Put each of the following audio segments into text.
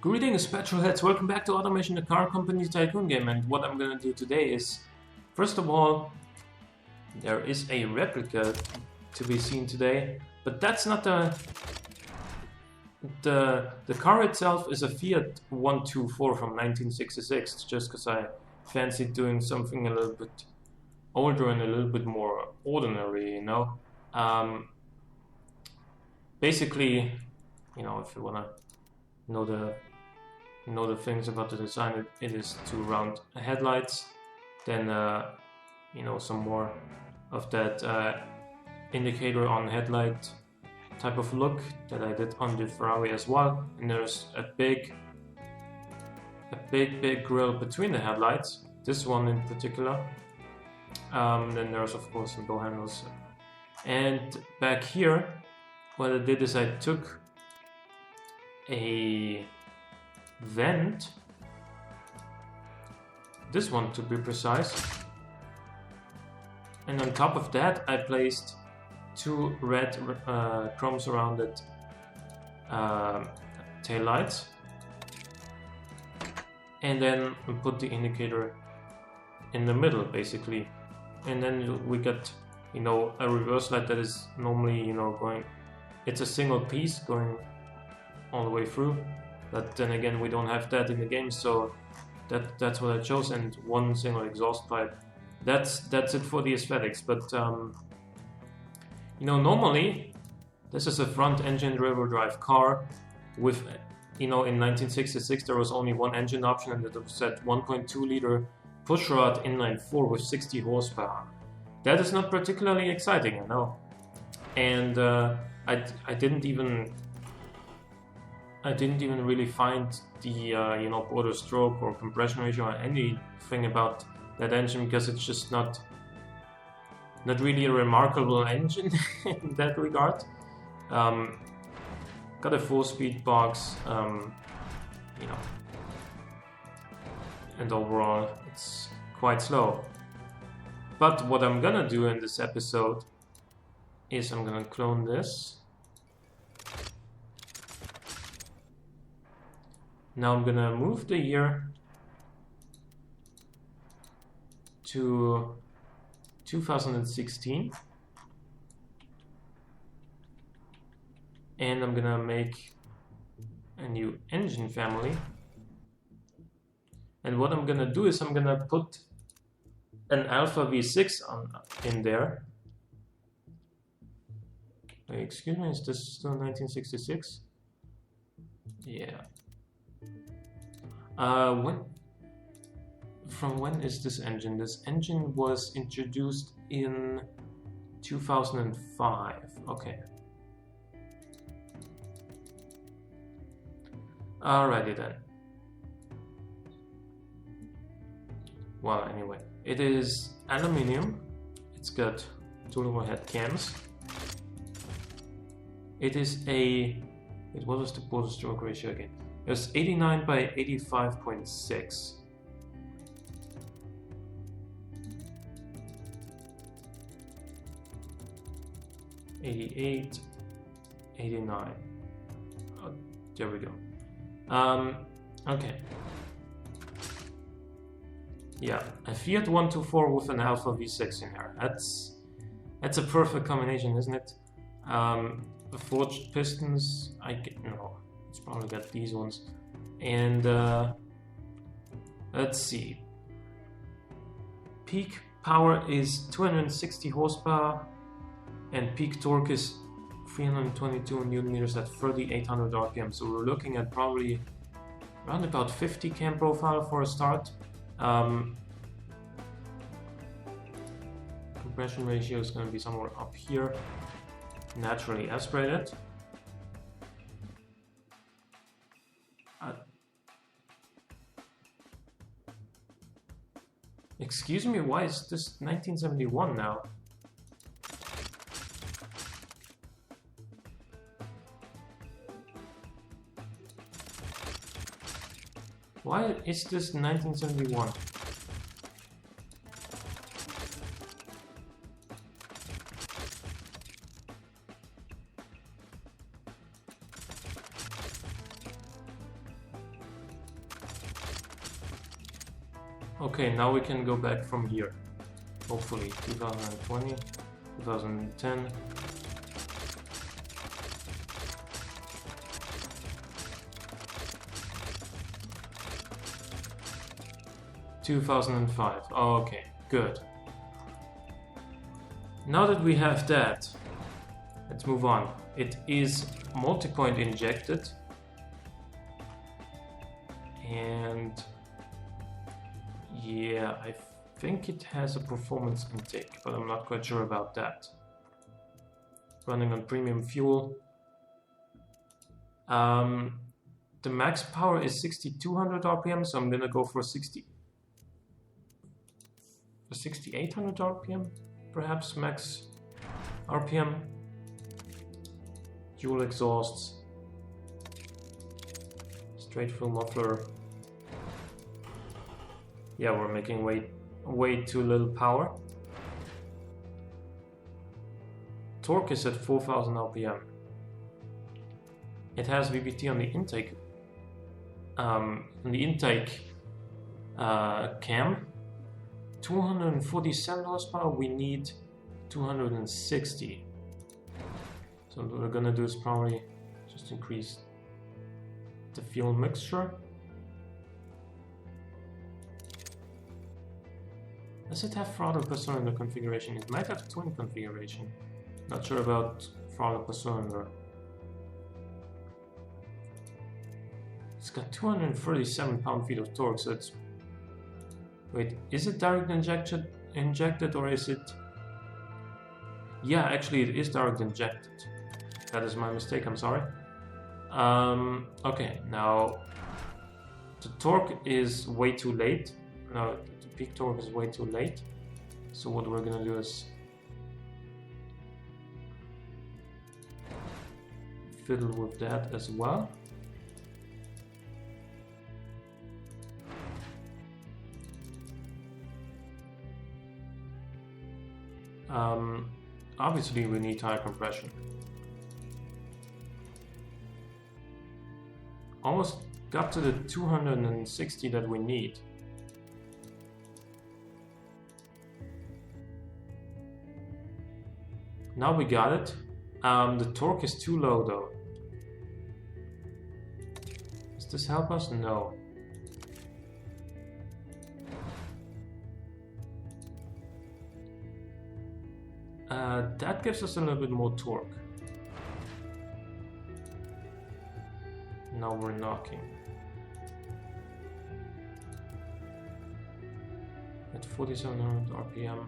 Greetings, petrolheads! Welcome back to Automation, the car company tycoon game. And what I'm gonna do today is, first of all, there is a replica to be seen today, but that's not the car itself is a Fiat 124 from 1966. Just because I fancied doing something a little bit older and a little bit more ordinary, you know. Basically, you know, if you wanna know the things about the design, it is two round headlights, then you know, some more of that indicator on headlight type of look that I did on the Ferrari as well, and there's a big grille between the headlights, this one in particular. Then there's of course some door handles, and back here what I did is I took a vent, this one to be precise, and on top of that I placed two red chrome surrounded tail lights, and then we put the indicator in the middle basically, and then we got, you know, a reverse light that is normally, you know, going, it's a single piece going all the way through, but then again we don't have that in the game, so that's what I chose, and one single exhaust pipe. That's it for the aesthetics. But you know, normally this is a front engine rear drive car with, you know, in 1966 there was only one engine option, and it was at 1.2 liter pushrod inline 4 with 60 horsepower. That is not particularly exciting, you know, and I didn't even really find the you know, border stroke or compression ratio or anything about that engine, because it's just not really a remarkable engine in that regard. Got a 4-speed box, you know, and overall it's quite slow. But what I'm gonna do in this episode is I'm gonna clone this. Now I'm gonna move the year to 2016, and I'm gonna make a new engine family. And what I'm gonna do is I'm gonna put an Alpha V6 in there. Wait, excuse me, is this still 1966? Yeah. From when is this engine? This engine was introduced in 2005. Okay. Alrighty then. Well, anyway, it is aluminium. It's got two overhead cams. It is a... what was the border stroke ratio again? It was 89 by 85.6. 88, 89. Oh, there we go. Okay. Yeah, a Fiat 124 with an Alpha V6 in there. That's a perfect combination, isn't it? Forged pistons. No, it's probably got these ones. And let's see. Peak power is 260 horsepower. And peak torque is 322 Newton meters at 3,800 RPM. So we're looking at probably around about 50 cam profile for a start. Compression ratio is going to be somewhere up here, naturally aspirated. Excuse me, why is this 1971 now? Why is this 1971? Okay, now we can go back from here. Hopefully, 2020, 2010. ...2005. Okay, good. Now that we have that, let's move on. It is multi-point injected. And yeah, I think it has a performance intake, but I'm not quite sure about that. Running on premium fuel. The max power is 6200 RPM, so I'm gonna go for 6800 RPM, perhaps max RPM. Dual exhausts. Straight fill muffler. Yeah, we're making way too little power. Torque is at 4000 RPM. It has VVT on the intake. Cam. 247 horsepower. We need 260. So what we're gonna do is probably just increase the fuel mixture. Does it have throttle per cylinder configuration? It might have twin configuration. Not sure about throttle per cylinder. It's got 237 pound-feet of torque, so it's... Wait, is it direct injected or is it... Yeah, actually it is direct injected. That is my mistake, I'm sorry. Okay, now the torque is way too late. No, the peak torque is way too late. So what we're gonna do is fiddle with that as well. Obviously we need tire compression. Almost got to the 260 that we need. Now we got it. The torque is too low though. Does this help us? No. That gives us a little bit more torque. Now we're knocking. At 4700 RPM.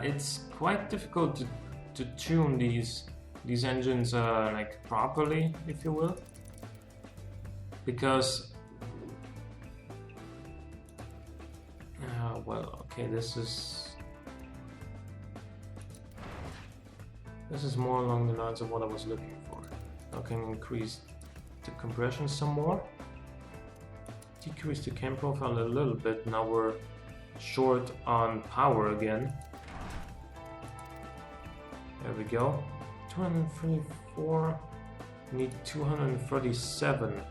It's quite difficult to tune these engines like properly, if you will, because well, okay, this is more along the lines of what I was looking for. I can increase the compression some more, decrease the cam profile a little bit. Now we're short on power again. There we go. 234. We need 237,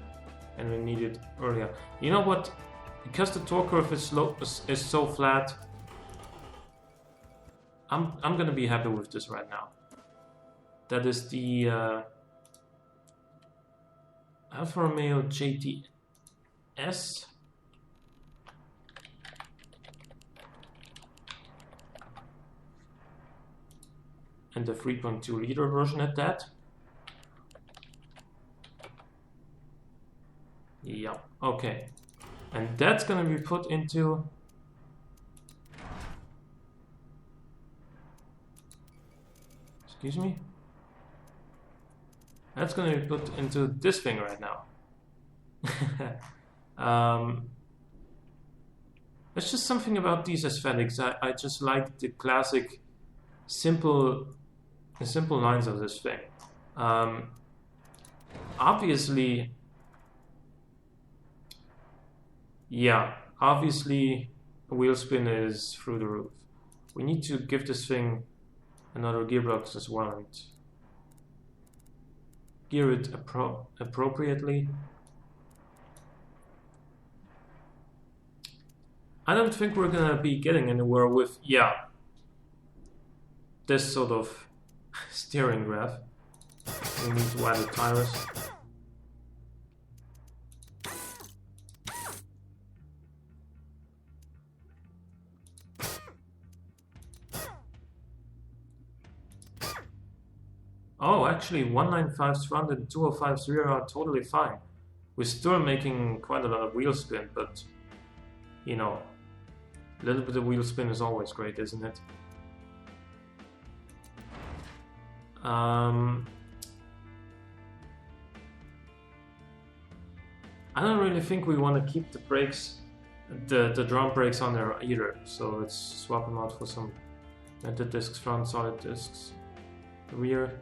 and we need it earlier. You know what? Because the torque curve is so flat, I'm gonna be happy with this right now. That is the Alfa Romeo GTS. And the 3.2 liter version at that. Yeah, okay. And that's gonna be put into... Excuse me? That's gonna be put into this thing right now. There's just something about these aesthetics. I just like the classic, simple lines of this thing. Obviously, yeah, obviously, wheel spin is through the roof. We need to give this thing another gearbox as well and gear it appropriately. I don't think we're gonna be getting anywhere with, this sort of steering graph. We need wider tires. Oh, actually, 195's front and 205's rear are totally fine. We're still making quite a lot of wheel spin, but, you know, a little bit of wheel spin is always great, isn't it? I don't really think we want to keep the brakes, the drum brakes on there either, so let's swap them out for some vented discs front, solid discs rear,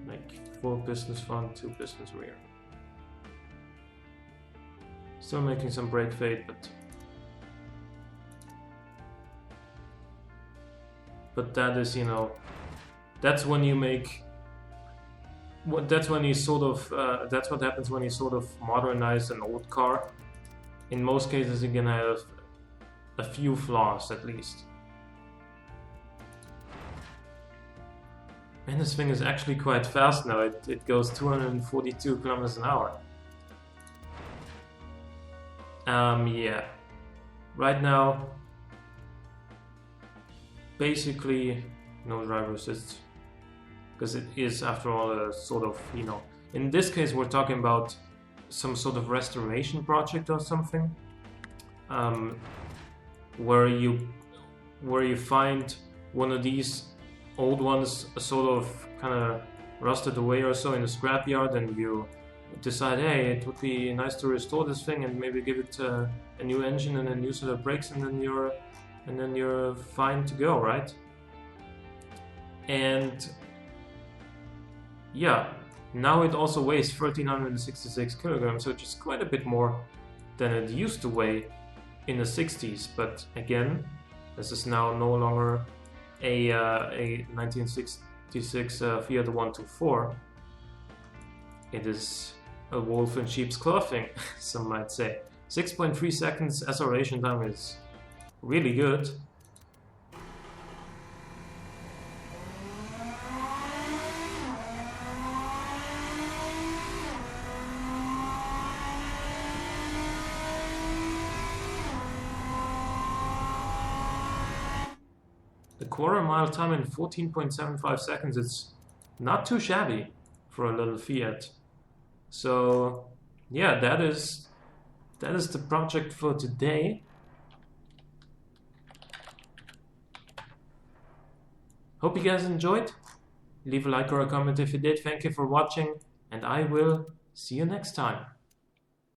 like 4 pistons front, 2 pistons rear. Still making some brake fade, but that is, you know, that's when you make. That's when you sort of. That's what happens when you sort of modernize an old car. In most cases, you can have a few flaws at least. And this thing is actually quite fast now. It goes 242 kilometers an hour. Yeah. Right now, basically no driver assist, because it is, after all, a sort of, you know, in this case we're talking about some sort of restoration project or something, where you find one of these old ones sort of kind of rusted away or so in the scrapyard, and you decide, hey, it would be nice to restore this thing and maybe give it a new engine and a new set of brakes, and then you're fine to go, right? And yeah, now it also weighs 1366 kilograms, which is quite a bit more than it used to weigh in the 60s. But again, this is now no longer a 1966 Fiat 124. It is a wolf in sheep's clothing, some might say. 6.3 seconds acceleration time is really good. The quarter-mile time in 14.75 seconds, it's not too shabby for a little Fiat. So yeah, that is the project for today. Hope you guys enjoyed. Leave a like or a comment if you did. Thank you for watching, and I will see you next time.